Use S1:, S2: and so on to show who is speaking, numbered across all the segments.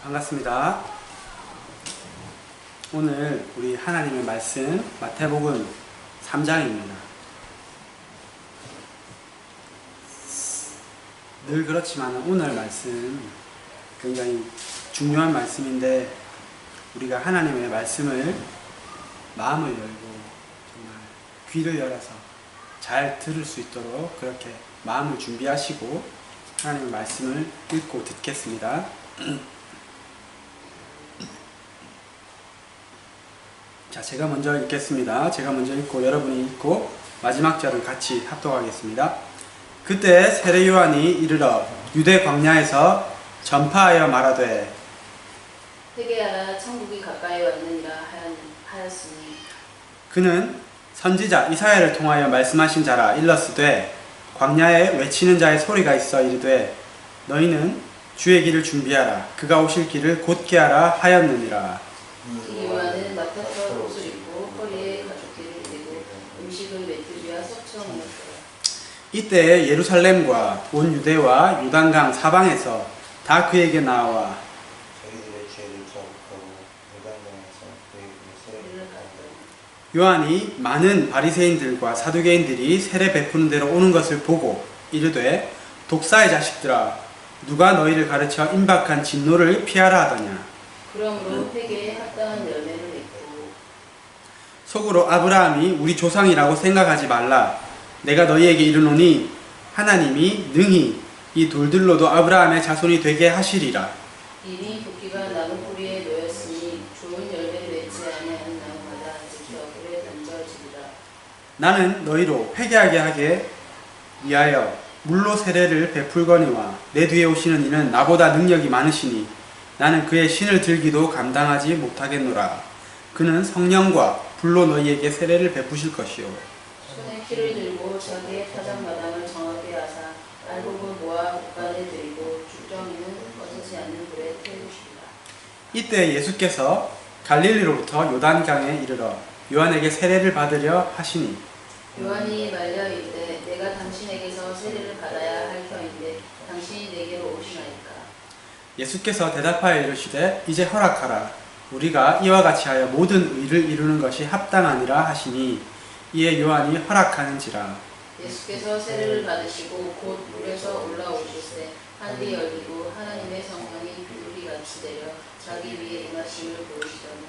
S1: 반갑습니다. 오늘 우리 하나님의 말씀 마태복음 3장입니다. 늘 그렇지만 오늘 말씀 굉장히 중요한 말씀인데 우리가 하나님의 말씀을 마음을 열고 정말 귀를 열어서 잘 들을 수 있도록 그렇게 마음을 준비하시고 하나님의 말씀을 읽고 듣겠습니다. 자, 제가 먼저 읽겠습니다. 제가 먼저 읽고 여러분이 읽고 마지막 절을 같이 합독하겠습니다. 그때 세례 요한이 이르러 유대 광야에서 전파하여 말하되
S2: 회개하라 천국이 가까이 왔느니라 하였으니
S1: 그는 선지자 이사야를 통하여 말씀하신 자라 일렀으되 광야에 외치는 자의 소리가 있어 이르되 너희는 주의 길을 준비하라 그가 오실 길을 곧게 하라 하였느니라.
S2: 이 요한은 마타처럼 옷을 입고 허리에 가죽띠를 띠고 음식을 메뚜기와 석청이었더라.
S1: 이때 예루살렘과 온 유대와 요단강 사방에서 다 그에게 나와
S3: 자기들의 죄를 자복하고 요단강에서 그에게 세례를 받았더니
S1: 요한이 많은 바리새인들과 사두개인들이 세례 베푸는 데로 오는 것을 보고 이르되 독사의 자식들아 누가 너희를 가르쳐 임박한 진노를 피하라 하더냐.
S2: 그러므로 회개에 합당한 열매를 맺고
S1: 속으로 아브라함이 우리 조상이라고 생각하지 말라. 내가 너희에게 이르노니 하나님이 능히 이 돌들로도 아브라함의 자손이 되게 하시리라.
S2: 이미 도끼가 나무 뿌리에 놓였으니 좋은 열매를 맺지 아니하는 나무마다 지켜 불에 던져지리라.
S1: 나는 너희로 회개하게 하게 위하여 물로 세례를 베풀거니와 내 뒤에 오시는 이는 나보다 능력이 많으시니 나는 그의 신을 들기도 감당하지 못하겠노라. 그는 성령과 불로 너희에게 세례를 베푸실 것이요
S2: 손에 키를 들고 자기의 타작마당을 정하게 하사 알곡을 모아 옷간에 들이고 죽정이는 꺼지지 않는 불에 태우시리라.
S1: 이때 예수께서 갈릴리로부터 요단강에 이르러 요한에게 세례를 받으려 하시니
S2: 요한이 말려 이르되 내가 당신에게서 세례를 받아야 할 터인데 당신이 내게로 오시나이까.
S1: 예수께서 대답하여 이르시되 이제 허락하라. 우리가 이와 같이 하여 모든 의를 이루는 것이 합당하니라 하시니 이에 요한이 허락하는지라.
S2: 예수께서 세례를 받으시고 곧 물에서 올라오실새 하늘이 열리고 하나님의 성령이 비둘기같이 내려 자기 위에 임하심을 보이시더니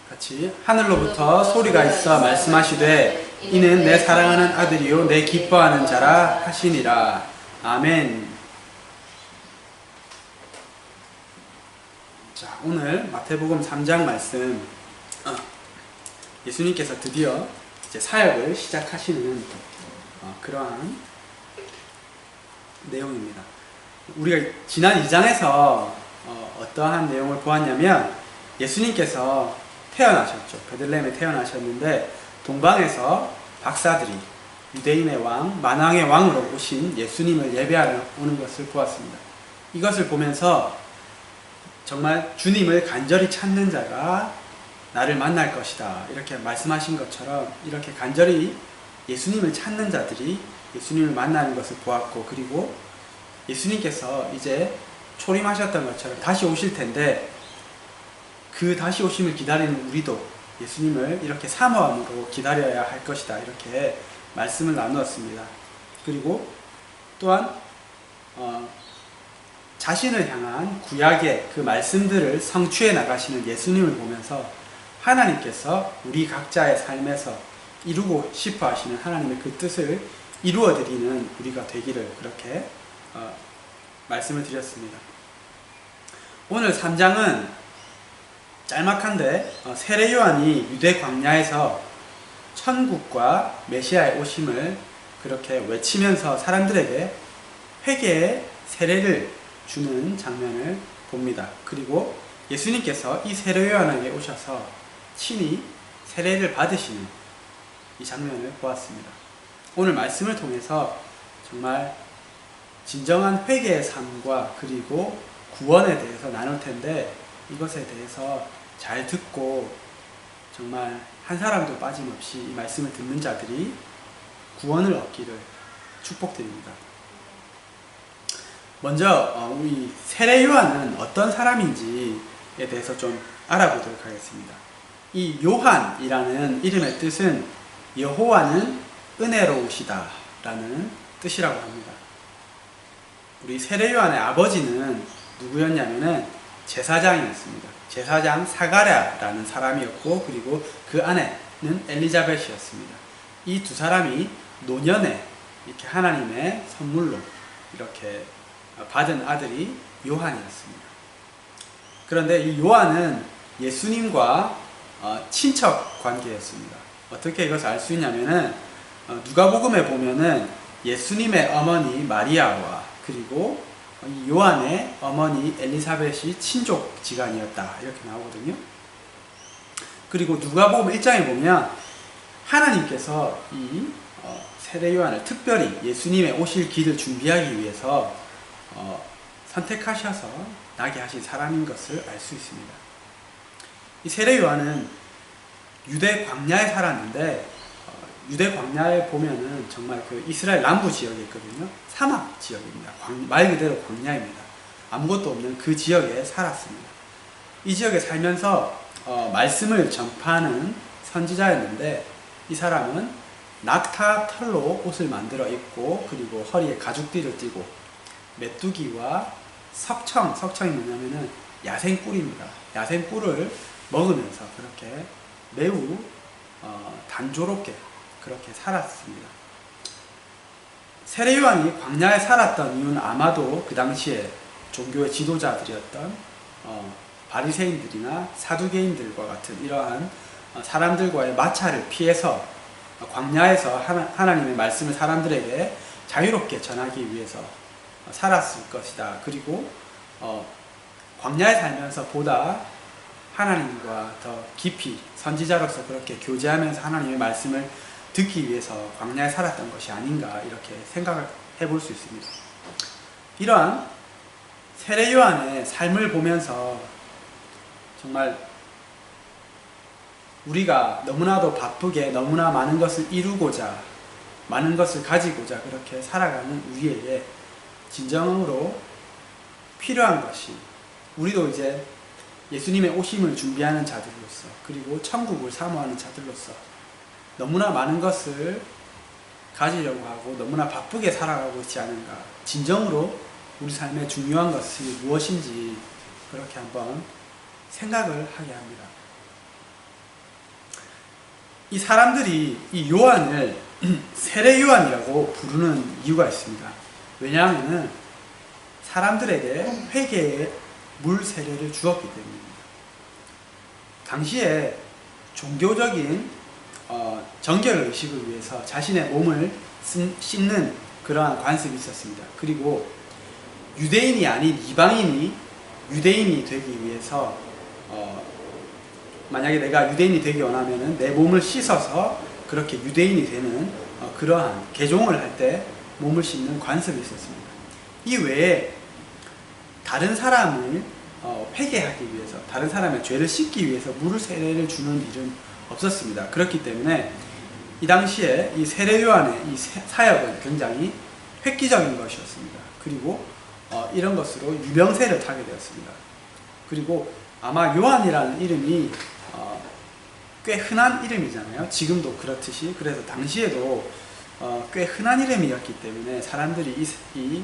S1: 같이 하늘로부터 소리가 있어 말씀하시되 이는 내 사랑하는 아들이요 내 기뻐하는 자라 하시니라. 아멘. 자, 오늘 마태복음 3장 말씀 예수님께서 드디어 이제 사역을 시작하시는 그러한 내용입니다. 우리가 지난 2장에서 어떠한 내용을 보았냐면 예수님께서 태어나셨죠. 베들레헴에 태어나셨는데 동방에서 박사들이 유대인의 왕, 만왕의 왕으로 오신 예수님을 예배하러 오는 것을 보았습니다. 이것을 보면서 정말 주님을 간절히 찾는 자가 나를 만날 것이다 이렇게 말씀하신 것처럼 이렇게 간절히 예수님을 찾는 자들이 예수님을 만나는 것을 보았고 그리고 예수님께서 이제 초림하셨던 것처럼 다시 오실 텐데 그 다시 오심을 기다리는 우리도 예수님을 이렇게 사모함으로 기다려야 할 것이다 이렇게 말씀을 나누었습니다. 그리고 또한 자신을 향한 구약의 그 말씀들을 성취해 나가시는 예수님을 보면서 하나님께서 우리 각자의 삶에서 이루고 싶어 하시는 하나님의 그 뜻을 이루어 드리는 우리가 되기를 그렇게 말씀을 드렸습니다. 오늘 3장은 짤막한데 세례 요한이 유대 광야에서 천국과 메시아의 오심을 그렇게 외치면서 사람들에게 회개의 세례를 주는 장면을 봅니다. 그리고 예수님께서 이 세례 요한에게 오셔서 친히 세례를 받으시는 이 장면을 보았습니다. 오늘 말씀을 통해서 정말 진정한 회개의 삶과 그리고 구원에 대해서 나눌 텐데 이것에 대해서 잘 듣고 정말 한 사람도 빠짐없이 이 말씀을 듣는 자들이 구원을 얻기를 축복드립니다. 먼저 우리 세례 요한은 어떤 사람인지에 대해서 좀 알아보도록 하겠습니다. 이 요한이라는 이름의 뜻은 여호와는 은혜로우시다 라는 뜻이라고 합니다. 우리 세례 요한의 아버지는 누구였냐면은 제사장이었습니다. 제사장 사가랴라는 사람이었고, 그리고 그 아내는 엘리자벳이었습니다. 이 두 사람이 노년에 이렇게 하나님의 선물로 이렇게 받은 아들이 요한이었습니다. 그런데 이 요한은 예수님과 친척 관계였습니다. 어떻게 이것을 알 수 있냐면은 누가복음에 보면은 예수님의 어머니 마리아와 그리고 이 요한의 어머니 엘리사벳이 친족 지간이었다 이렇게 나오거든요. 그리고 누가복음 1장에 보면 하나님께서 이 세례 요한을 특별히 예수님의 오실 길을 준비하기 위해서 선택하셔서 나게 하신 사람인 것을 알 수 있습니다. 이 세례 요한은 유대 광야에 살았는데 유대 광야에 보면은 정말 그 이스라엘 남부 지역에 있거든요. 사막 지역입니다. 말 그대로 광야입니다. 아무것도 없는 그 지역에 살았습니다. 이 지역에 살면서 말씀을 전파하는 선지자였는데, 이 사람은 낙타 털로 옷을 만들어 입고, 그리고 허리에 가죽띠를 띠고, 메뚜기와 석청이 뭐냐면은 야생꿀입니다. 야생꿀을 먹으면서 그렇게 매우 단조롭게 그렇게 살았습니다. 세례 요한이 광야에 살았던 이유는 아마도 그 당시에 종교의 지도자들이었던 바리새인들이나 사두개인들과 같은 이러한 사람들과의 마찰을 피해서 광야에서 하나님의 말씀을 사람들에게 자유롭게 전하기 위해서 살았을 것이다. 그리고 광야에 살면서 보다 하나님과 더 깊이 선지자로서 그렇게 교제하면서 하나님의 말씀을 듣기 위해서 광야에 살았던 것이 아닌가 이렇게 생각을 해볼 수 있습니다. 이러한 세례 요한의 삶을 보면서 정말 우리가 너무나도 바쁘게 너무나 많은 것을 이루고자, 많은 것을 가지고자 그렇게 살아가는 우리에게 진정으로 필요한 것이, 우리도 이제 예수님의 오심을 준비하는 자들로서, 그리고 천국을 사모하는 자들로서 너무나 많은 것을 가지려고 하고 너무나 바쁘게 살아가고 있지 않은가, 진정으로 우리 삶에 중요한 것이 무엇인지 그렇게 한번 생각을 하게 합니다. 이 사람들이 이 요한을 세례 요한이라고 부르는 이유가 있습니다. 왜냐하면 사람들에게 회개의 물 세례를 주었기 때문입니다. 당시에 종교적인 정결 의식을 위해서 자신의 몸을 씻는 그러한 관습이 있었습니다. 그리고 유대인이 아닌 이방인이 유대인이 되기 위해서 만약에 내가 유대인이 되기 원하면은 내 몸을 씻어서 그렇게 유대인이 되는 그러한 개종을 할 때 몸을 씻는 관습이 있었습니다. 이 외에 다른 사람을 회개하기 위해서, 다른 사람의 죄를 씻기 위해서 물을 세례를 주는 일은 없었습니다. 그렇기 때문에 이 당시에 이 세례 요한의 이 사역은 굉장히 획기적인 것이었습니다. 그리고 이런 것으로 유명세를 타게 되었습니다. 그리고 아마 요한이라는 이름이 꽤 흔한 이름이잖아요. 지금도 그렇듯이. 그래서 당시에도 꽤 흔한 이름이었기 때문에 사람들이 이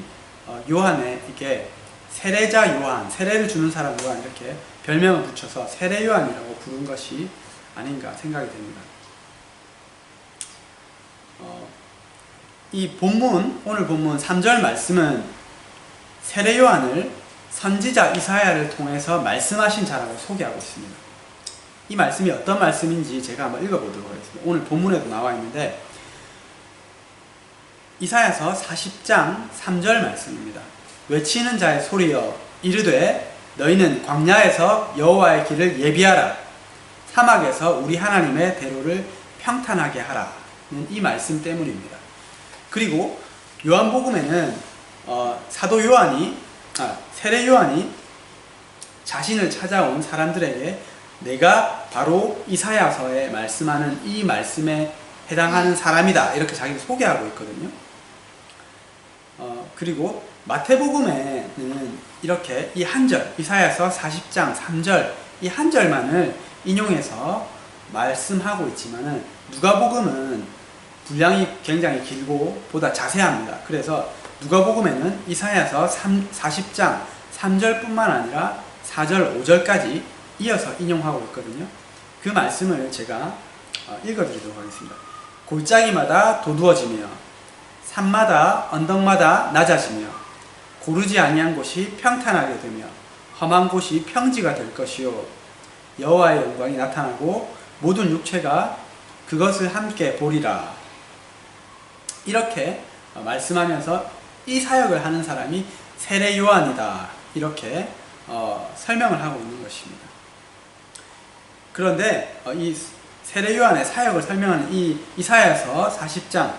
S1: 요한에 이게 세례자 요한, 세례를 주는 사람 요한 이렇게 별명을 붙여서 세례 요한이라고 부른 것이 아닌가 생각이 됩니다. 이 본문, 오늘 본문 3절 말씀은 세례 요한을 선지자 이사야를 통해서 말씀하신 자라고 소개하고 있습니다. 이 말씀이 어떤 말씀인지 제가 한번 읽어보도록 하겠습니다. 오늘 본문에도 나와 있는데 이사야서 40장 3절 말씀입니다. 외치는 자의 소리여 이르되 너희는 광야에서 여호와의 길을 예비하라, 사막에서 우리 하나님의 대로를 평탄하게 하라는 이 말씀 때문입니다. 그리고 요한복음에는 사도 요한이 세례 요한이 자신을 찾아온 사람들에게 내가 바로 이사야서에 말씀하는 이 말씀에 해당하는 사람이다 이렇게 자기를 소개하고 있거든요. 그리고 마태복음에는 이렇게 이 한 절, 이사야서 40장 3절 이 한 절만을 인용해서 말씀하고 있지만은 누가복음은 분량이 굉장히 길고 보다 자세합니다. 그래서 누가복음에는 이사야서 40장 3절뿐만 아니라 4절, 5절까지 이어서 인용하고 있거든요. 그 말씀을 제가 읽어드리도록 하겠습니다. 골짜기마다 도두어지며 산마다 언덕마다 낮아지며 고르지 아니한 곳이 평탄하게 되며 험한 곳이 평지가 될 것이요 여호와의 영광이 나타나고 모든 육체가 그것을 함께 보리라. 이렇게 말씀하면서 이 사역을 하는 사람이 세례 요한이다. 이렇게 설명을 하고 있는 것입니다. 그런데 이 세례 요한의 사역을 설명하는 이 이사야서 40장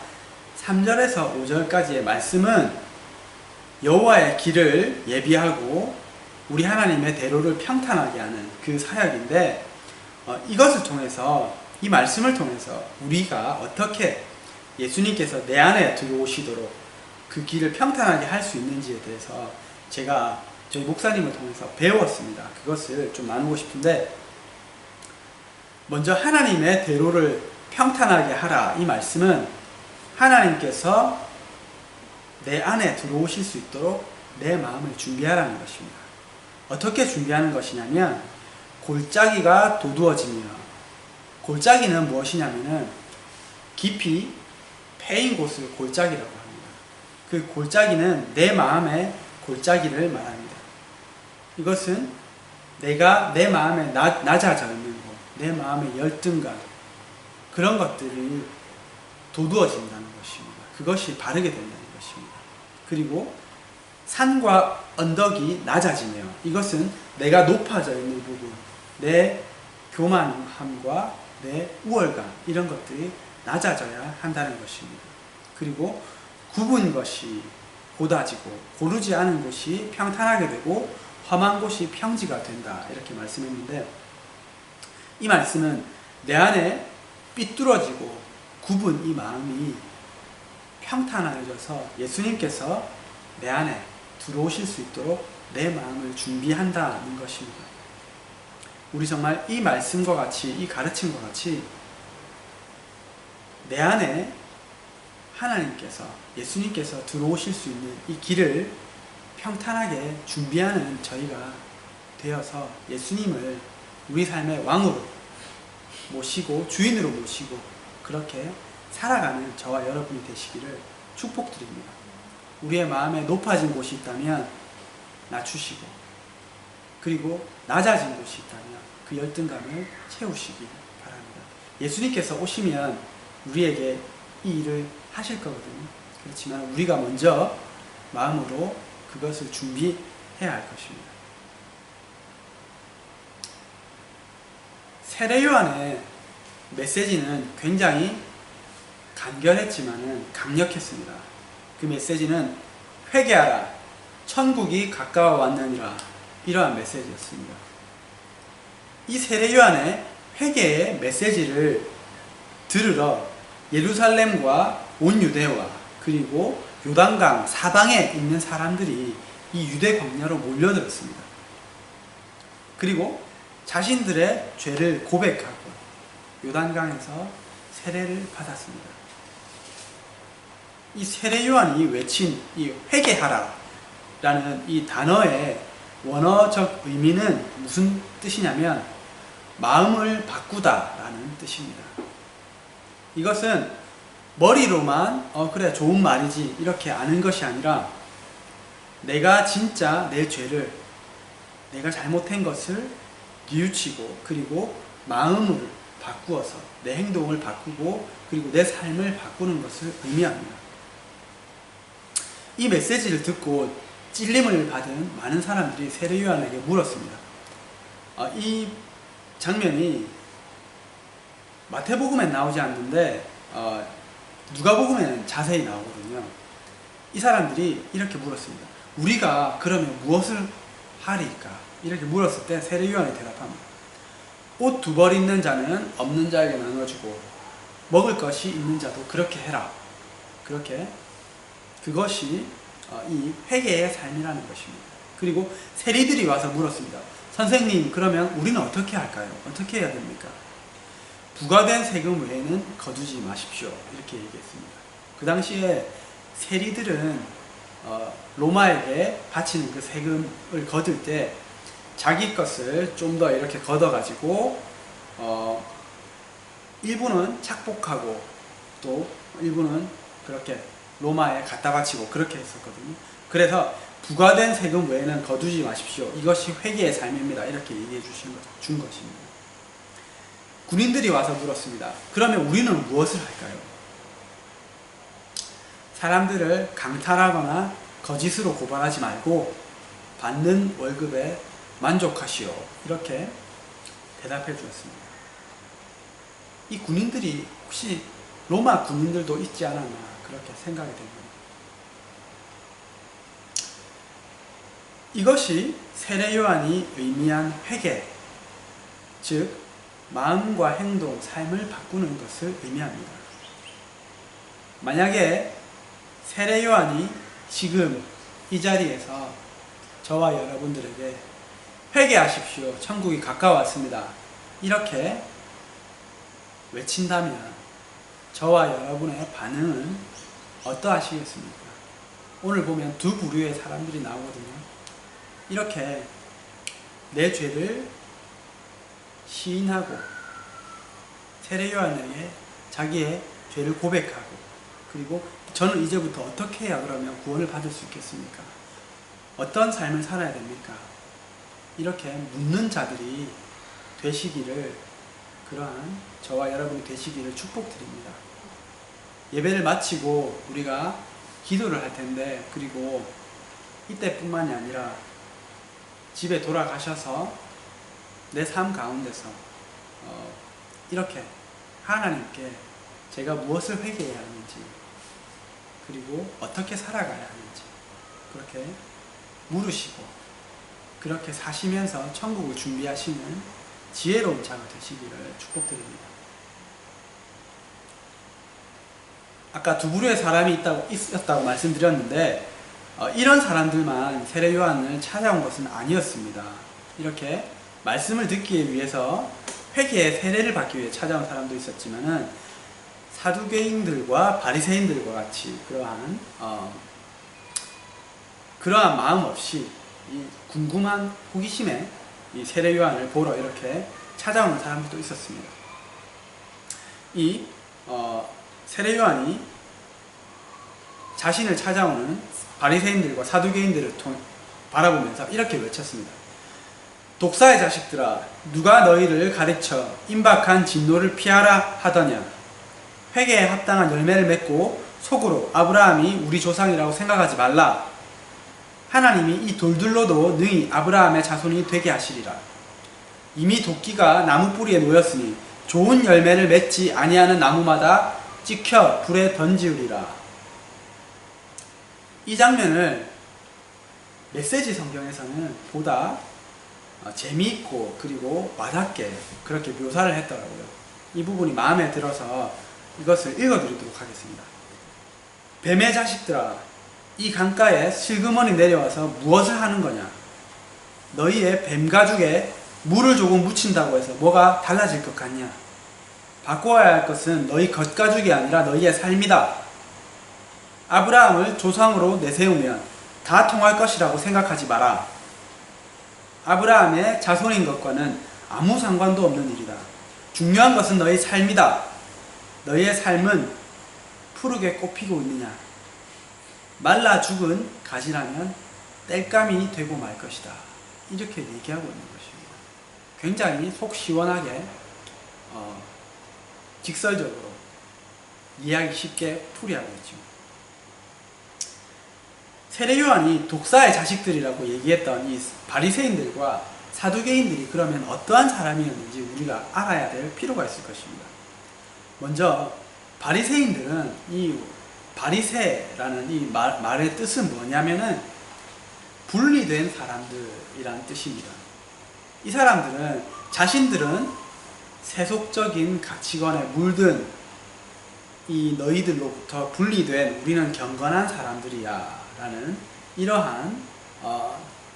S1: 3절에서 5절까지의 말씀은 여호와의 길을 예비하고 우리 하나님의 대로를 평탄하게 하는 그 사역인데, 이것을 통해서, 이 말씀을 통해서 우리가 어떻게 예수님께서 내 안에 들어오시도록 그 길을 평탄하게 할 수 있는지에 대해서 제가 저희 목사님을 통해서 배웠습니다. 그것을 좀 나누고 싶은데, 먼저 하나님의 대로를 평탄하게 하라. 이 말씀은 하나님께서 내 안에 들어오실 수 있도록 내 마음을 준비하라는 것입니다. 어떻게 준비하는 것이냐면, 골짜기가 도두어지며, 골짜기는 무엇이냐면은 깊이 패인 곳을 골짜기라고 합니다. 그 골짜기는 내 마음의 골짜기를 말합니다. 이것은 내가 내 마음에 낮아져 있는 곳, 내 마음의 열등감, 그런 것들이 도두어진다는 것입니다. 그것이 바르게 된다는 것입니다. 그리고 산과 언덕이 낮아지며, 이것은 내가 높아져 있는 부분, 내 교만함과 내 우월감, 이런 것들이 낮아져야 한다는 것입니다. 그리고 굽은 것이 곧아지고 고르지 않은 곳이 평탄하게 되고 험한 곳이 평지가 된다. 이렇게 말씀했는데, 이 말씀은 내 안에 삐뚤어지고 굽은 이 마음이 평탄해져서 예수님께서 내 안에 들어오실 수 있도록 내 마음을 준비한다는 것입니다. 우리 정말 이 말씀과 같이, 이 가르침과 같이 내 안에 하나님께서, 예수님께서 들어오실 수 있는 이 길을 평탄하게 준비하는 저희가 되어서 예수님을 우리 삶의 왕으로 모시고 주인으로 모시고 그렇게 살아가는 저와 여러분이 되시기를 축복드립니다. 우리의 마음에 높아진 곳이 있다면 낮추시고, 그리고 낮아진 곳이 있다면 그 열등감을 채우시기 바랍니다. 예수님께서 오시면 우리에게 이 일을 하실 거거든요. 그렇지만 우리가 먼저 마음으로 그것을 준비해야 할 것입니다. 세례 요한의 메시지는 굉장히 간결했지만은 강력했습니다. 그 메시지는 회개하라, 천국이 가까워 왔느니라, 이러한 메시지였습니다. 이 세례 요한의 회개의 메시지를 들으러 예루살렘과 온 유대와 그리고 요단강 사방에 있는 사람들이 이 유대 광야로 몰려들었습니다. 그리고 자신들의 죄를 고백하고 요단강에서 세례를 받았습니다. 이 세례 요한이 외친 이 회개하라 라는 이 단어의 원어적 의미는 무슨 뜻이냐면 마음을 바꾸다 라는 뜻입니다. 이것은 머리로만 그래 좋은 말이지 이렇게 아는 것이 아니라 내가 진짜 내 죄를, 내가 잘못한 것을 뉘우치고 그리고 마음을 바꾸어서 내 행동을 바꾸고 그리고 내 삶을 바꾸는 것을 의미합니다. 이 메시지를 듣고 찔림을 받은 많은 사람들이 세례 요한에게 물었습니다. 이 장면이 마태복음엔 나오지 않는데 누가복음에는 자세히 나오거든요. 이 사람들이 이렇게 물었습니다. 우리가 그러면 무엇을 하리까? 이렇게 물었을 때 세례 요한이 대답합니다. 옷 2벌 있는 자는 없는 자에게 나눠주고 먹을 것이 있는 자도 그렇게 해라. 그렇게 그것이 이 회개의 삶이라는 것입니다. 그리고 세리들이 와서 물었습니다. 선생님, 그러면 우리는 어떻게 할까요? 어떻게 해야 됩니까? 부과된 세금 외에는 거두지 마십시오. 이렇게 얘기했습니다. 그 당시에 세리들은 로마에게 바치는 그 세금을 거둘 때 자기 것을 좀 더 이렇게 걷어가지고 일부는 착복하고 또 일부는 그렇게 로마에 갖다 바치고 그렇게 했었거든요. 그래서 부과된 세금 외에는 거두지 마십시오. 이것이 회개의 삶입니다. 이렇게 얘기해 준 것입니다. 군인들이 와서 물었습니다. 그러면 우리는 무엇을 할까요? 사람들을 강탈하거나 거짓으로 고발하지 말고 받는 월급에 만족하시오. 이렇게 대답해 주었습니다. 이 군인들이 혹시 로마 군인들도 있지 않았나 그렇게 생각이 됩니다. 이것이 세례 요한이 의미한 회개, 즉 마음과 행동, 삶을 바꾸는 것을 의미합니다. 만약에 세례 요한이 지금 이 자리에서 저와 여러분들에게 회개하십시오. 천국이 가까웠습니다. 이렇게 외친다면 저와 여러분의 반응은 어떠하시겠습니까? 오늘 보면 두 부류의 사람들이 나오거든요. 이렇게 내 죄를 시인하고 세례 요한에게 자기의 죄를 고백하고 그리고 저는 이제부터 어떻게 해야 그러면 구원을 받을 수 있겠습니까? 어떤 삶을 살아야 됩니까? 이렇게 묻는 자들이 되시기를 그러한 저와 여러분이 되시기를 축복드립니다. 예배를 마치고 우리가 기도를 할 텐데 그리고 이때뿐만이 아니라 집에 돌아가셔서 내 삶 가운데서 이렇게 하나님께 제가 무엇을 회개해야 하는지 그리고 어떻게 살아가야 하는지 그렇게 물으시고 그렇게 사시면서 천국을 준비하시는 지혜로운 자가 되시기를 축복드립니다. 아까 두 부류의 사람이 있었다고 말씀드렸는데 이런 사람들만 세례 요한을 찾아온 것은 아니었습니다. 이렇게 말씀을 듣기 위해서 회개의 세례를 받기 위해 찾아온 사람도 있었지만은 사두개인들과 바리새인들과 같이 그러한 마음 없이 이 궁금한 호기심에 이 세례 요한을 보러 이렇게 찾아오는 사람들도 있었습니다. 이 세례 요한이 자신을 찾아오는 바리새인들과 사두개인들을 바라보면서 이렇게 외쳤습니다. 독사의 자식들아, 누가 너희를 가르쳐 임박한 진노를 피하라 하더냐? 회개에 합당한 열매를 맺고 속으로 아브라함이 우리 조상이라고 생각하지 말라. 하나님이 이 돌들로도 능히 아브라함의 자손이 되게 하시리라. 이미 도끼가 나무 뿌리에 놓였으니 좋은 열매를 맺지 아니하는 나무마다 찍혀 불에 던지우리라. 이 장면을 메시지 성경에서는 보다 재미있고 그리고 와닿게 그렇게 묘사를 했더라고요. 이 부분이 마음에 들어서 이것을 읽어드리도록 하겠습니다. 뱀의 자식들아, 이 강가에 슬그머니 내려와서 무엇을 하는 거냐? 너희의 뱀 가죽에 물을 조금 묻힌다고 해서 뭐가 달라질 것 같냐? 바꿔야 할 것은 너희 겉가죽이 아니라 너희의 삶이다. 아브라함을 조상으로 내세우면 다 통할 것이라고 생각하지 마라. 아브라함의 자손인 것과는 아무 상관도 없는 일이다. 중요한 것은 너희 삶이다. 너희의 삶은 푸르게 꽃피고 있느냐? 말라 죽은 가지라면 땔감이 되고 말 것이다. 이렇게 얘기하고 있는 것입니다. 굉장히 속 시원하게 직설적으로 이해하기 쉽게 풀이하고 있죠. 세례 요한이 독사의 자식들이라고 얘기했던 이 바리새인들과 사두개인들이 그러면 어떠한 사람이었는지 우리가 알아야 될 필요가 있을 것입니다. 먼저 바리새인들은 이 바리새라는 이 말의 뜻은 뭐냐면은 분리된 사람들이란 뜻입니다. 이 사람들은 자신들은 세속적인 가치관에 물든 이 너희들로부터 분리된 우리는 경건한 사람들이야 라는 이러한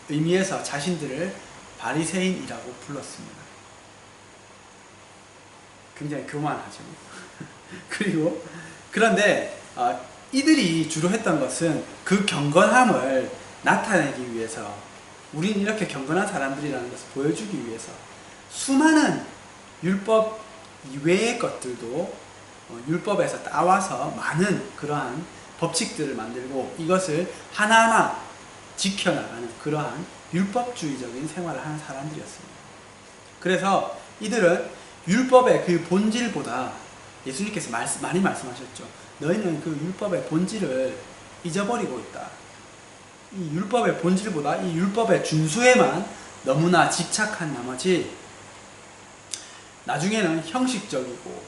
S1: 의미에서 자신들을 바리새인이라고 불렀습니다. 굉장히 교만하죠. 그리고 그런데 이들이 주로 했던 것은 그 경건함을 나타내기 위해서, 우린 이렇게 경건한 사람들이라는 것을 보여주기 위해서 수많은 율법 이외의 것들도 율법에서 따와서 많은 그러한 법칙들을 만들고 이것을 하나하나 지켜나가는 그러한 율법주의적인 생활을 하는 사람들이었습니다. 그래서 이들은 율법의 그 본질보다, 예수님께서 많이 말씀하셨죠. 너희는 그 율법의 본질을 잊어버리고 있다. 이 율법의 본질보다 이 율법의 준수에만 너무나 집착한 나머지 나중에는 형식적이고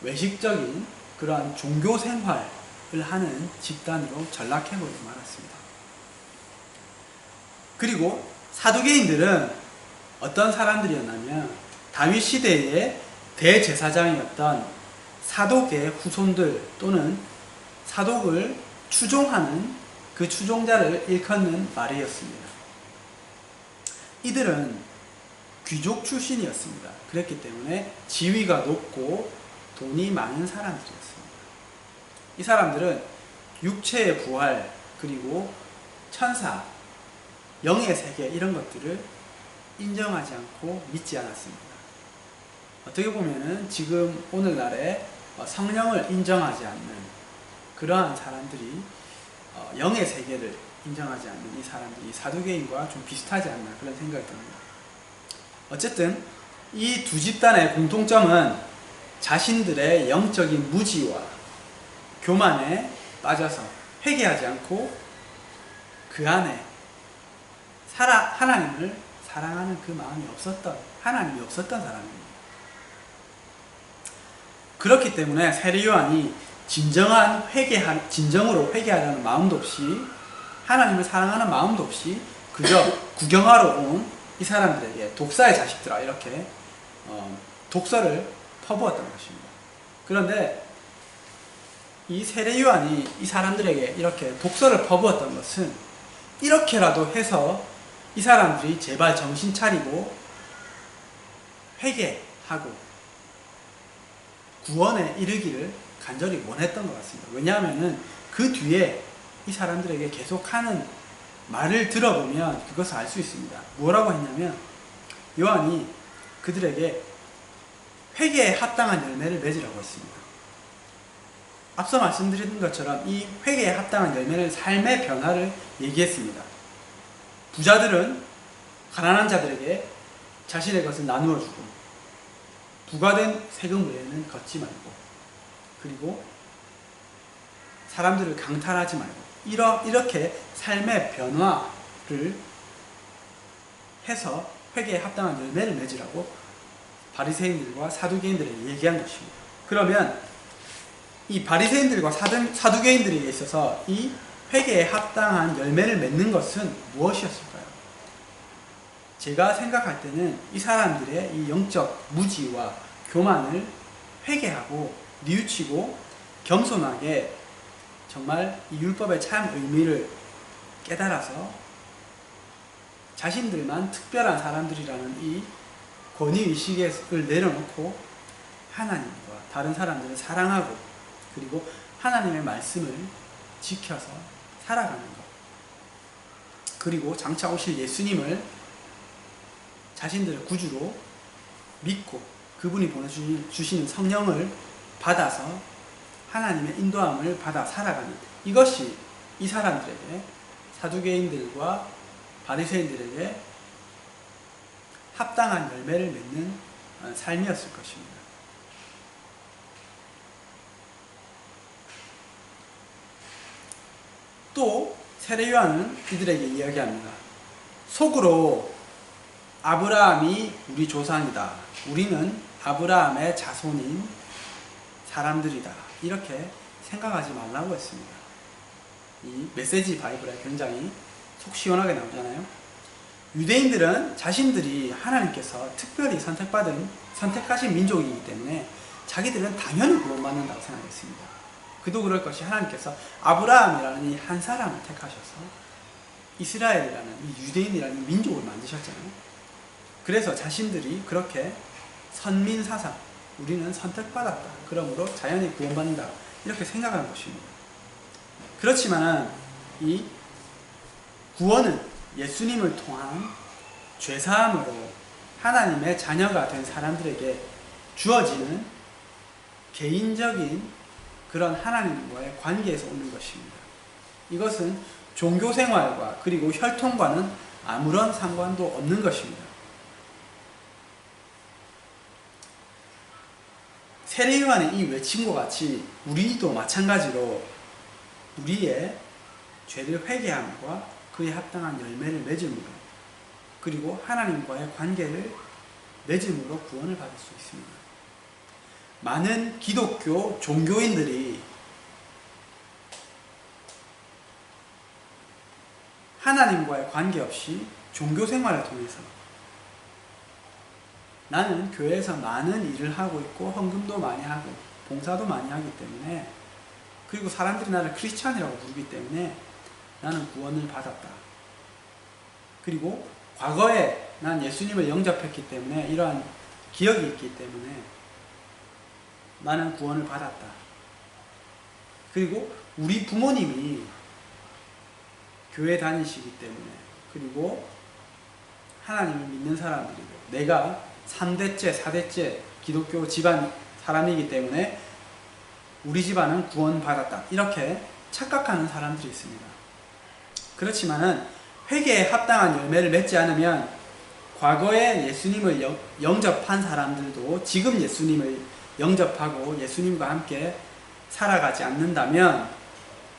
S1: 외식적인 그러한 종교 생활을 하는 집단으로 전락해버리고 말았습니다. 그리고 사두개인들은 어떤 사람들이었냐면 다윗 시대의 대제사장이었던 사독의 후손들 또는 사독을 추종하는 그 추종자를 일컫는 말이었습니다. 이들은 귀족 출신이었습니다. 그렇기 때문에 지위가 높고 돈이 많은 사람들이었습니다. 이 사람들은 육체의 부활 그리고 천사, 영의 세계 이런 것들을 인정하지 않고 믿지 않았습니다. 어떻게 보면은 지금 오늘날에 성령을 인정하지 않는 그러한 사람들이 영의 세계를 인정하지 않는 이 사람들이 사두개인과 좀 비슷하지 않나 그런 생각이 듭니다. 어쨌든 이 두 집단의 공통점은 자신들의 영적인 무지와 교만에 빠져서 회개하지 않고 그 안에 하나님을 사랑하는 그 마음이 없었던, 하나님이 없었던 사람입니다. 그렇기 때문에 세례 요한이 진정으로 회개하려는 마음도 없이, 하나님을 사랑하는 마음도 없이 그저 구경하러 온 이 사람들에게 독사의 자식들아 이렇게 독서를 퍼부었던 것입니다. 그런데 이 세례 요한이 이 사람들에게 이렇게 독서를 퍼부었던 것은 이렇게라도 해서 이 사람들이 제발 정신 차리고 회개하고 구원에 이르기를 간절히 원했던 것 같습니다. 왜냐하면 그 뒤에 이 사람들에게 계속하는 말을 들어보면 그것을 알 수 있습니다. 뭐라고 했냐면 요한이 그들에게 회개에 합당한 열매를 맺으라고 했습니다. 앞서 말씀드린 것처럼 이 회개에 합당한 열매는 삶의 변화를 얘기했습니다. 부자들은 가난한 자들에게 자신의 것을 나누어 주고 부과된 세금 외에는 걷지 말고, 그리고 사람들을 강탈하지 말고, 이렇게 삶의 변화를 해서 회개에 합당한 열매를 맺으라고 바리새인들과 사두개인들에게 얘기한 것입니다. 그러면 이 바리새인들과 사두개인들에게 있어서 이 회개에 합당한 열매를 맺는 것은 무엇이었을까요? 제가 생각할 때는 이 사람들의 이 영적 무지와 교만을 회개하고 뉘우치고 겸손하게 정말 이 율법의 참 의미를 깨달아서 자신들만 특별한 사람들이라는 이 권위의식을 내려놓고 하나님과 다른 사람들을 사랑하고 그리고 하나님의 말씀을 지켜서 살아가는 것, 그리고 장차 오실 예수님을 자신들의 구주로 믿고 그분이 보내주시는 성령을 받아서 하나님의 인도함을 받아 살아가는, 이것이 이 사람들에게, 사두개인들과 바리새인들에게 합당한 열매를 맺는 삶이었을 것입니다. 또 세례 요한은 이들에게 이야기합니다. 속으로 아브라함이 우리 조상이다, 우리는 아브라함의 자손인 사람들이다, 이렇게 생각하지 말라고 했습니다. 이 메시지 바이블에 굉장히 속 시원하게 나오잖아요. 유대인들은 자신들이 하나님께서 특별히 선택하신 민족이기 때문에 자기들은 당연히 구원받는다고 생각했습니다. 그도 그럴 것이 하나님께서 아브라함이라는 이 한 사람을 택하셔서 이스라엘이라는 이 유대인이라는 이 민족을 만드셨잖아요. 그래서 자신들이 그렇게 선민사상, 우리는 선택받았다, 그러므로 자연히 구원받는다, 이렇게 생각하는 것입니다. 그렇지만 이 구원은 예수님을 통한 죄사함으로 하나님의 자녀가 된 사람들에게 주어지는 개인적인 그런 하나님과의 관계에서 오는 것입니다. 이것은 종교생활과 그리고 혈통과는 아무런 상관도 없는 것입니다. 세례요한의 이 외침과 같이 우리도 마찬가지로 우리의 죄를 회개함과 그에 합당한 열매를 맺음으로, 그리고 하나님과의 관계를 맺음으로 구원을 받을 수 있습니다. 많은 기독교 종교인들이 하나님과의 관계없이 종교생활을 통해서 나는 교회에서 많은 일을 하고 있고 헌금도 많이 하고 봉사도 많이 하기 때문에, 그리고 사람들이 나를 크리스찬이라고 부르기 때문에 나는 구원을 받았다. 그리고 과거에 난 예수님을 영접했기 때문에 이러한 기억이 있기 때문에 나는 구원을 받았다. 그리고 우리 부모님이 교회 다니시기 때문에, 그리고 하나님을 믿는 사람들이고 내가 3대째, 4대째 기독교 집안 사람이기 때문에 우리 집안은 구원받았다, 이렇게 착각하는 사람들이 있습니다. 그렇지만은 회개에 합당한 열매를 맺지 않으면 과거에 예수님을 영접한 사람들도 지금 예수님을 영접하고 예수님과 함께 살아가지 않는다면,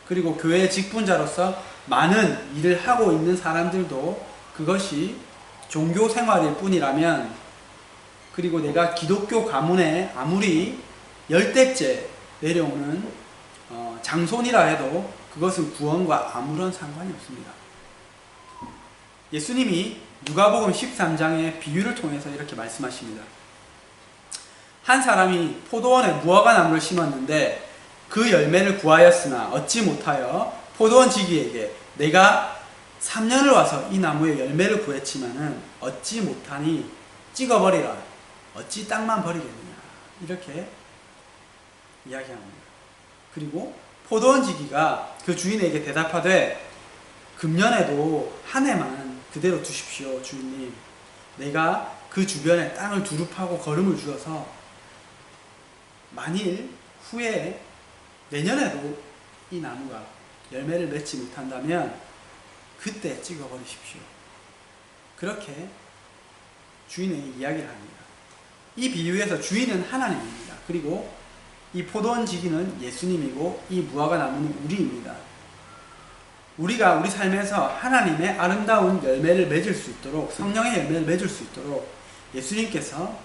S1: 그리고 교회 직분자로서 많은 일을 하고 있는 사람들도 그것이 종교 생활일 뿐이라면, 그리고 내가 기독교 가문에 아무리 10대째 내려오는 장손이라 해도 그것은 구원과 아무런 상관이 없습니다. 예수님이 누가복음 13장의 비유를 통해서 이렇게 말씀하십니다. 한 사람이 포도원에 무화과 나무를 심었는데 그 열매를 구하였으나 얻지 못하여 포도원 지기에게 내가 3년을 와서 이 나무의 열매를 구했지만은 얻지 못하니 찍어버리라, 어찌 땅만 버리겠느냐, 이렇게 이야기합니다. 그리고 포도원 지기가 그 주인에게 대답하되 금년에도 한 해만 그대로 두십시오 주인님, 내가 그 주변에 땅을 두릅하고 거름을 주어서 만일 후에 내년에도 이 나무가 열매를 맺지 못한다면 그때 찍어버리십시오. 그렇게 주인에게 이야기를 합니다. 이 비유에서 주인은 하나님입니다. 그리고 이 포도원 지기는 예수님이고 이 무화과 나무는 우리입니다. 우리가 우리 삶에서 하나님의 아름다운 열매를 맺을 수 있도록, 성령의 열매를 맺을 수 있도록 예수님께서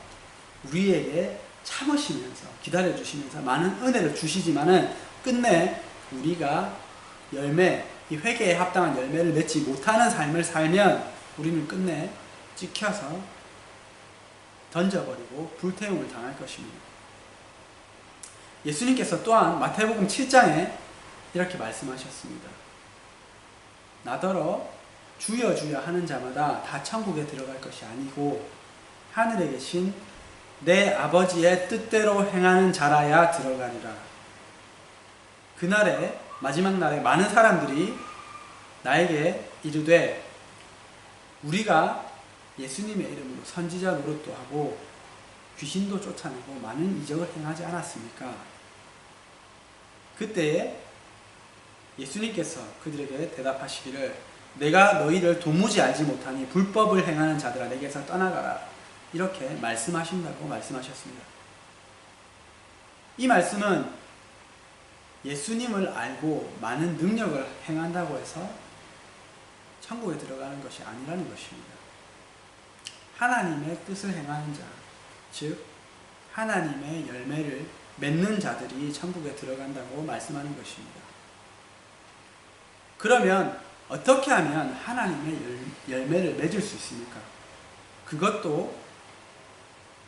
S1: 우리에게 참으시면서 기다려주시면서 많은 은혜를 주시지만은 끝내 우리가 열매, 이 회개에 합당한 열매를 맺지 못하는 삶을 살면 우리는 끝내 찍혀서 던져버리고 불태움을 당할 것입니다. 예수님께서 또한 마태복음 7장에 이렇게 말씀하셨습니다. 나더러 주여 주여 하는 자마다 다 천국에 들어갈 것이 아니고 하늘에 계신 내 아버지의 뜻대로 행하는 자라야 들어가리라. 그날에, 마지막 날에 많은 사람들이 나에게 이르되 우리가 예수님의 이름으로 선지자 노릇도 하고 귀신도 쫓아내고 많은 이적을 행하지 않았습니까? 그때에 예수님께서 그들에게 대답하시기를 내가 너희를 도무지 알지 못하니 불법을 행하는 자들아 내게서 떠나가라, 이렇게 말씀하신다고 말씀하셨습니다. 이 말씀은 예수님을 알고 많은 능력을 행한다고 해서 천국에 들어가는 것이 아니라는 것입니다. 하나님의 뜻을 행하는 자, 즉 하나님의 열매를 맺는 자들이 천국에 들어간다고 말씀하는 것입니다. 그러면 어떻게 하면 하나님의 열매를 맺을 수 있습니까? 그것도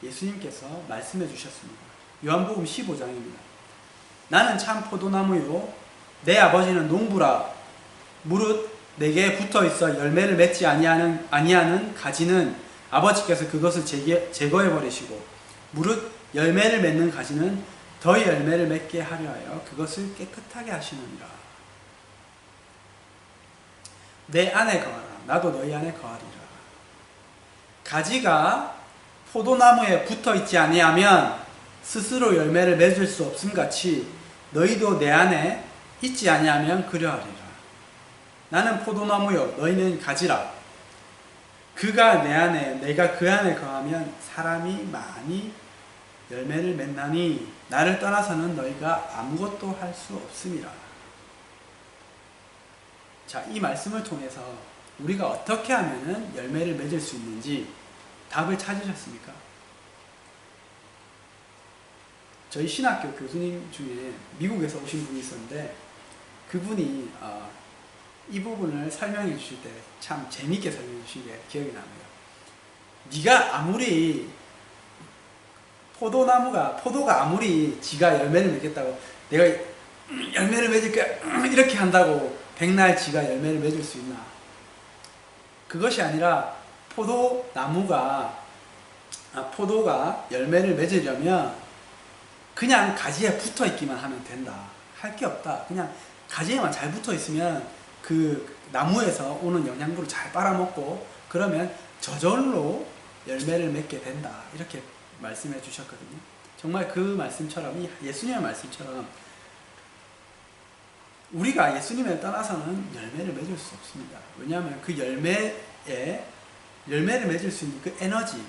S1: 예수님께서 말씀해 주셨습니다. 요한복음 15장입니다. 나는 참 포도나무요 내 아버지는 농부라. 무릇 내게 붙어 있어 열매를 맺지 아니하는 가지는 아버지께서 그것을 제거해 버리시고, 무릇 열매를 맺는 가지는 더 열매를 맺게 하려 하여 그것을 깨끗하게 하시느니라. 내 안에 거하라. 나도 너희 안에 거하리라. 가지가 포도나무에 붙어 있지 아니하면 스스로 열매를 맺을 수 없음 같이 너희도 내 안에 있지 아니하면 그러하리라. 나는 포도나무요 너희는 가지라. 그가 내 안에 내가 그 안에 거하면 사람이 많이 열매를 맺나니 나를 떠나서는 너희가 아무것도 할 수 없음이라. 자, 이 말씀을 통해서 우리가 어떻게 하면 열매를 맺을 수 있는지 답을 찾으셨습니까? 저희 신학교 교수님 중에 미국에서 오신 분이 있었는데, 그분이 이 부분을 설명해 주실 때 참 재미있게 설명해 주신 게 기억이 납니다. 네가 아무리 포도가 아무리 지가 열매를 맺겠다고, 내가 열매를 맺을게 이렇게 한다고 백날 지가 열매를 맺을 수 있나? 그것이 아니라 포도가 열매를 맺으려면 그냥 가지에 붙어 있기만 하면 된다. 할 게 없다. 그냥 가지에만 잘 붙어 있으면 그 나무에서 오는 영양분을 잘 빨아먹고 그러면 저절로 열매를 맺게 된다. 이렇게 말씀해 주셨거든요. 정말 그 말씀처럼, 이 예수님의 말씀처럼 우리가 예수님을 떠나서는 열매를 맺을 수 없습니다. 왜냐하면 그 열매를 맺을 수 있는 그 에너지,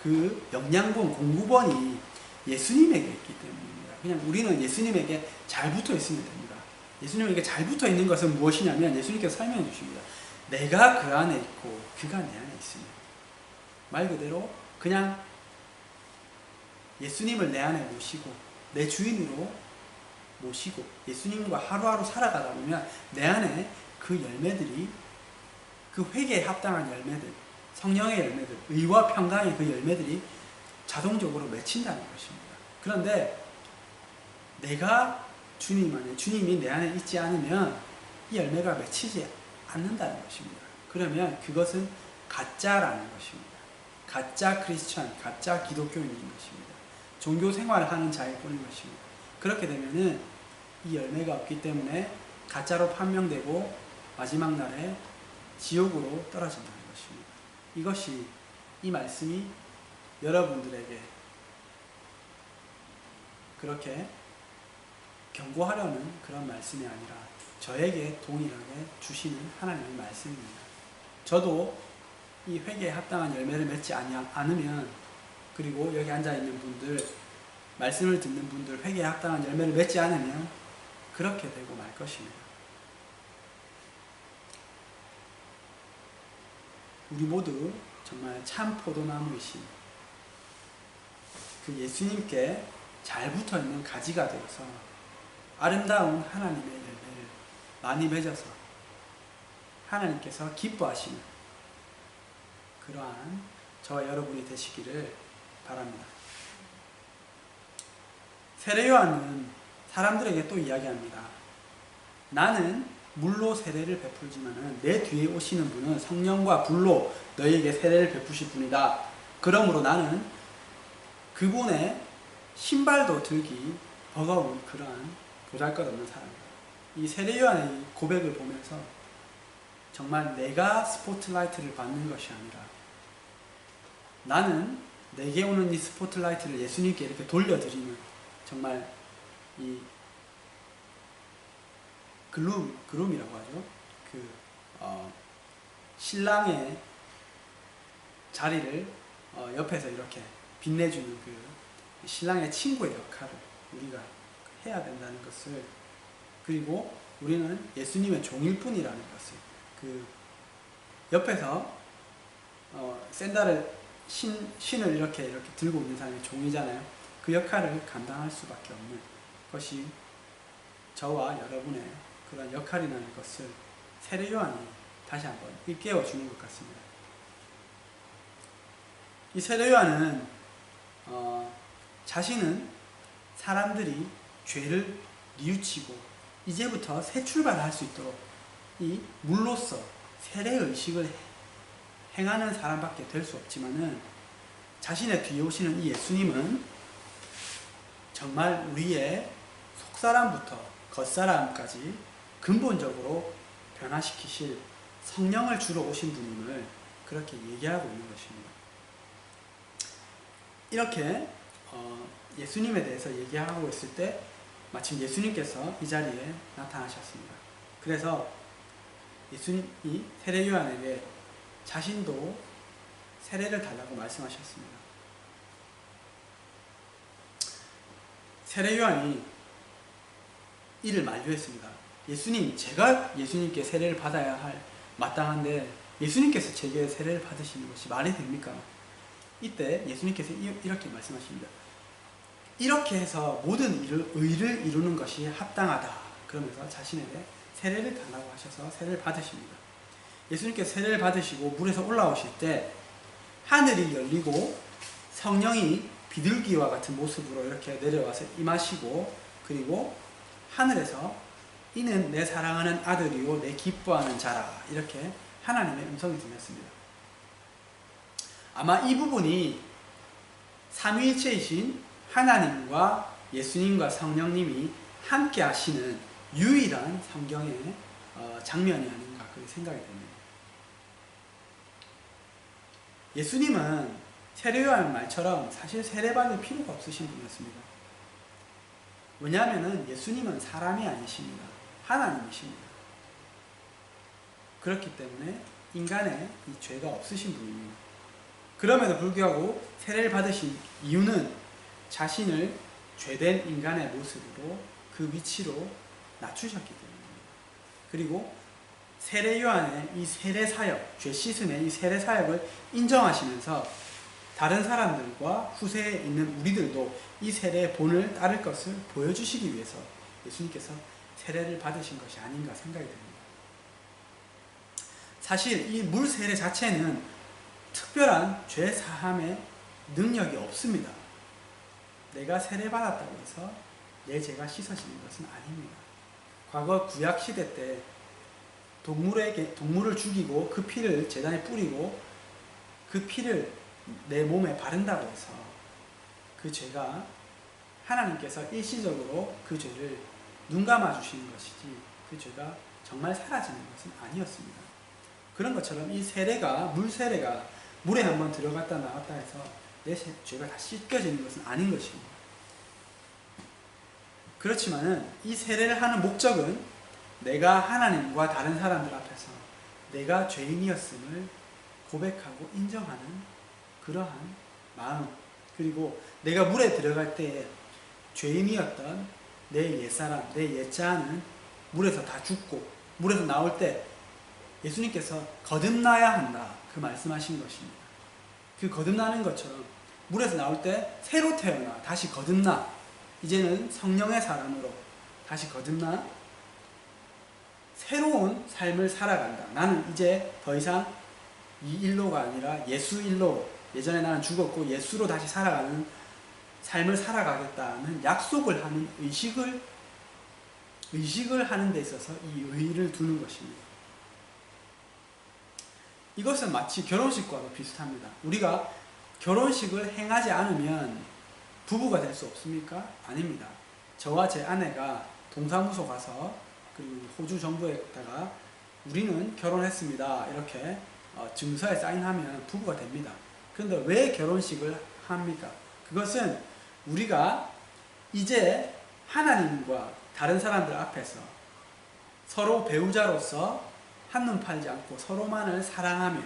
S1: 그 영양분, 공급원이 예수님에게 있기 때문입니다. 그냥 우리는 예수님에게 잘 붙어 있으면 됩니다. 예수님에게 잘 붙어 있는 것은 무엇이냐면 예수님께서 설명해 주십니다. 내가 그 안에 있고 그가 내 안에 있으면, 말 그대로 그냥 예수님을 내 안에 모시고 내 주인으로 모시고 예수님과 하루하루 살아가다 보면 내 안에 그 열매들이, 그 회개에 합당한 열매들, 성령의 열매들, 의와 평강의 그 열매들이 자동적으로 맺힌다는 것입니다. 그런데 내가 주님이 내 안에 있지 않으면 이 열매가 맺히지 않는다는 것입니다. 그러면 그것은 가짜라는 것입니다. 가짜 크리스천, 가짜 기독교인인 것입니다. 종교 생활을 하는 자일 뿐인 것입니다. 그렇게 되면은 이 열매가 없기 때문에 가짜로 판명되고 마지막 날에 지옥으로 떨어진다는 것입니다. 이것이, 이 말씀이 여러분들에게 그렇게 경고하려는 그런 말씀이 아니라 저에게 동일하게 주시는 하나님의 말씀입니다. 저도 이 회개에 합당한 열매를 맺지 않으면, 그리고 여기 앉아있는 분들, 말씀을 듣는 분들 회개에 합당한 열매를 맺지 않으면 그렇게 되고 말 것입니다. 우리 모두 정말 참 포도나무이신 그 예수님께 잘 붙어있는 가지가 되어서 아름다운 하나님의 열매를 많이 맺어서 하나님께서 기뻐하시는 그러한 저와 여러분이 되시기를 바랍니다. 세례 요한은 사람들에게 또 이야기합니다. 나는 물로 세례를 베풀지만은 내 뒤에 오시는 분은 성령과 불로 너희에게 세례를 베푸실 분이다. 그러므로 나는 그분의 신발도 들기 버거운 그러한 보잘것없는 사람이다. 이 세례 요한의 고백을 보면서 정말 내가 스포트라이트를 받는 것이 아니라 나는 내게 오는 이 스포트라이트를 예수님께 이렇게 돌려드리는, 정말 이 그룸이라고 하죠. 신랑의 자리를 옆에서 이렇게 빛내주는 그 신랑의 친구의 역할을 우리가 해야 된다는 것을, 그리고 우리는 예수님의 종일 뿐이라는 것을, 그 옆에서 샌들을 신을 이렇게 들고 있는 사람이 종이잖아요. 그 역할을 감당할 수밖에 없는 것이 저와 여러분의 그런 역할이라는 것을 세례 요한이 다시 한번 일깨워 주는 것 같습니다. 이 세례 요한은 자신은 사람들이 죄를 뉘우치고 이제부터 새 출발을 할 수 있도록 이 물로서 세례의식을 행하는 사람밖에 될 수 없지만은 자신의 뒤에 오시는 이 예수님은 정말 우리의 속사람부터 겉사람까지 근본적으로 변화시키실 성령을 주러 오신 분임을 그렇게 얘기하고 있는 것입니다. 이렇게 예수님에 대해서 얘기하고 있을 때 마침 예수님께서 이 자리에 나타나셨습니다. 그래서 예수님이 세례 요한에게 자신도 세례를 달라고 말씀하셨습니다. 세례 요한이 이를 만류했습니다. 예수님, 제가 예수님께 세례를 받아야 할 마땅한데 예수님께서 제게 세례를 받으시는 것이 말이 됩니까? 이때 예수님께서 이렇게 말씀하십니다. 이렇게 해서 모든 의를 이루는 것이 합당하다. 그러면서 자신에게 세례를 달라고 하셔서 세례를 받으십니다. 예수님께서 세례를 받으시고 물에서 올라오실 때 하늘이 열리고 성령이 비둘기와 같은 모습으로 이렇게 내려와서 임하시고, 그리고 하늘에서 이는 내 사랑하는 아들이요 내 기뻐하는 자라, 이렇게 하나님의 음성이 들렸습니다. 아마 이 부분이 삼위일체이신 하나님과 예수님과 성령님이 함께 하시는 유일한 성경의 장면이 아닌가 그렇게 생각이 됩니다. 예수님은 세례요한 말처럼 사실 세례받을 필요가 없으신 분이었습니다. 왜냐하면 예수님은 사람이 아니십니다. 하나님이십니다. 그렇기 때문에 인간의 이 죄가 없으신 분입니다. 그럼에도 불구하고 세례를 받으신 이유는 자신을 죄된 인간의 모습으로 그 위치로 낮추셨기 때문입니다. 그리고 세례 요한의 이 세례 사역, 죄 씻음의 이 세례 사역을 인정하시면서 다른 사람들과 후세에 있는 우리들도 이 세례의 본을 따를 것을 보여주시기 위해서 예수님께서 세례를 받으신 것이 아닌가 생각이 됩니다. 사실 이 물 세례 자체는 특별한 죄 사함의 능력이 없습니다. 내가 세례 받았다고 해서 내 죄가 씻어지는 것은 아닙니다. 과거 구약 시대 때 동물을 죽이고 그 피를 제단에 뿌리고 그 피를 내 몸에 바른다고 해서 그 죄가 하나님께서 일시적으로 그 죄를 눈감아 주시는 것이지 그 죄가 정말 사라지는 것은 아니었습니다. 그런 것처럼 이 세례가, 물 세례가 물에 한번 들어갔다 나왔다 해서 내 죄가 다 씻겨지는 것은 아닌 것입니다. 그렇지만은 이 세례를 하는 목적은 내가 하나님과 다른 사람들 앞에서 내가 죄인이었음을 고백하고 인정하는 그러한 마음, 그리고 내가 물에 들어갈 때에 죄인이었던 내 옛사람, 내 옛자아는 물에서 다 죽고 물에서 나올 때 예수님께서 거듭나야 한다, 그 말씀하신 것입니다. 그 거듭나는 것처럼 물에서 나올 때 새로 태어나 다시 거듭나, 이제는 성령의 사람으로 다시 거듭나 새로운 삶을 살아간다. 나는 이제 더 이상 이 일로가 아니라 예수 일로, 예전에 나는 죽었고 예수로 다시 살아가는 삶을 살아가겠다는 약속을 하는 의식을 하는 데 있어서 이 의의를 두는 것입니다. 이것은 마치 결혼식과도 비슷합니다. 우리가 결혼식을 행하지 않으면 부부가 될 수 없습니까? 아닙니다. 저와 제 아내가 동사무소 가서 그리고 호주 정부에다가 우리는 결혼했습니다, 이렇게 증서에 사인하면 부부가 됩니다. 그런데 왜 결혼식을 합니까? 그것은 우리가 이제 하나님과 다른 사람들 앞에서 서로 배우자로서 한눈 팔지 않고 서로만을 사랑하며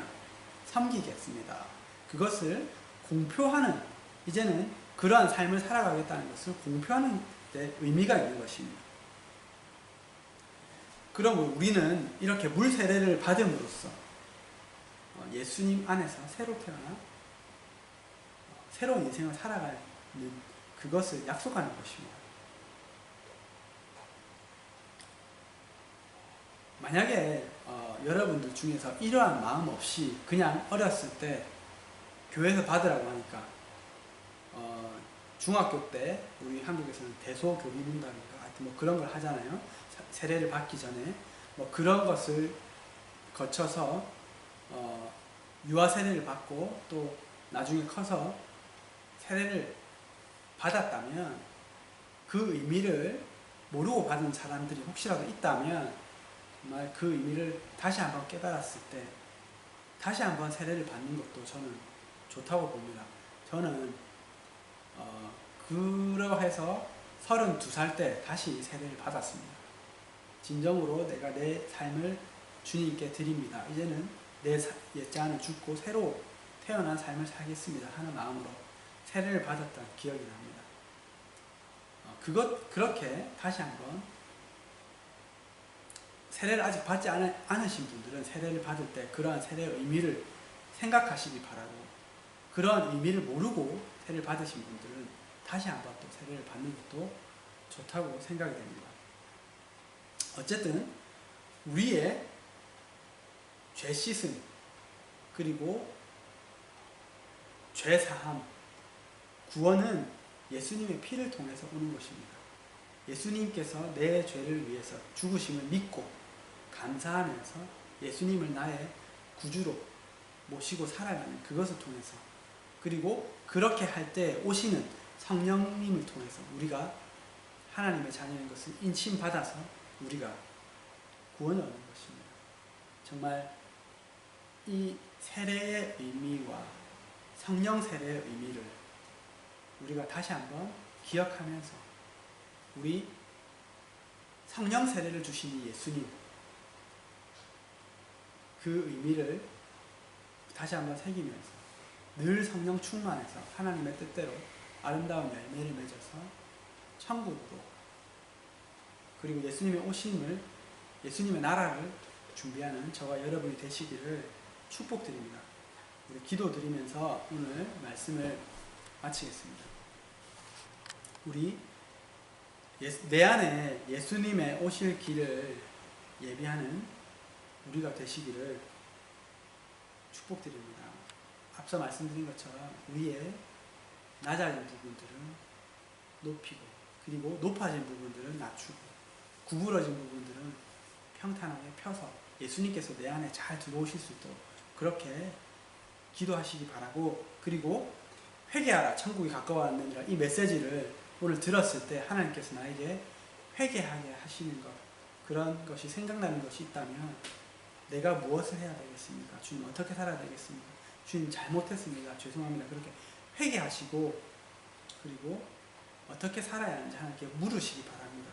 S1: 섬기겠습니다. 그것을 공표하는, 이제는 그러한 삶을 살아가겠다는 것을 공표하는 데 의미가 있는 것입니다. 그럼 우리는 이렇게 물 세례를 받음으로써 예수님 안에서 새로 태어나 새로운 인생을 살아가는 그것을 약속하는 것입니다. 만약에 여러분들 중에서 이러한 마음 없이 그냥 어렸을 때 교회에서 받으라고 하니까 중학교 때 우리 한국에서는 대소교리문답인가 같은 뭐 그런 걸 하잖아요. 세례를 받기 전에 뭐 그런 것을 거쳐서 유아 세례를 받고 또 나중에 커서 세례를 받았다면 그 의미를 모르고 받은 사람들이 혹시라도 있다면 정말 그 의미를 다시 한번 깨달았을 때 다시 한번 세례를 받는 것도 저는 좋다고 봅니다. 저는 그러해서 32살 때 다시 세례를 받았습니다. 진정으로 내가 내 삶을 주님께 드립니다. 이제는 내 옛자는 죽고 새로 태어난 삶을 살겠습니다 하는 마음으로 세례를 받았던 기억이 납니다. 그렇게 다시 한번 세례를 아직 받지 않으신 분들은 세례를 받을 때 그러한 세례의 의미를 생각하시기 바라고, 그러한 의미를 모르고 세례를 받으신 분들은 다시 한번 또 세례를 받는 것도 좋다고 생각이 됩니다. 어쨌든 우리의 죄 씻음 그리고 죄 사함, 구원은 예수님의 피를 통해서 오는 것입니다. 예수님께서 내 죄를 위해서 죽으심을 믿고 감사하면서 예수님을 나의 구주로 모시고 살아가는 그것을 통해서, 그리고 그렇게 할 때 오시는 성령님을 통해서 우리가 하나님의 자녀인 것을 인침받아서 우리가 구원을 얻는 것입니다. 정말 이 세례의 의미와 성령 세례의 의미를 우리가 다시 한번 기억하면서 우리 성령 세례를 주신 이 예수님, 그 의미를 다시 한번 새기면서 늘 성령 충만해서 하나님의 뜻대로 아름다운 열매를 맺어서 천국으로, 그리고 예수님의 오심을, 예수님의 나라를 준비하는 저와 여러분이 되시기를 축복드립니다. 우리 기도드리면서 오늘 말씀을 마치겠습니다. 우리 내 안에 예수님의 오실 길을 예비하는 우리가 되시기를 축복드립니다. 앞서 말씀드린 것처럼 우리의 낮아진 부분들은 높이고, 그리고 높아진 부분들은 낮추고, 구부러진 부분들은 평탄하게 펴서 예수님께서 내 안에 잘 들어오실 수 있도록 그렇게 기도하시기 바라고, 그리고 회개하라 천국이 가까워왔느니라 이 메시지를 오늘 들었을 때 하나님께서 나에게 회개하게 하시는 것, 그런 것이 생각나는 것이 있다면 내가 무엇을 해야 되겠습니까? 주님 어떻게 살아야 되겠습니까? 주님 잘못했습니다. 죄송합니다. 그렇게 회개하시고 그리고 어떻게 살아야 하는지 하나님께 물으시기 바랍니다.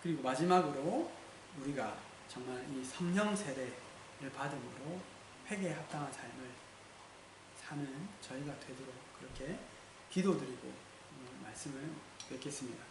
S1: 그리고 마지막으로 우리가 정말 이 성령 세례를 받음으로 회개에 합당한 삶을 사는 저희가 되도록 그렇게 기도드리고 말씀을 맺겠습니다.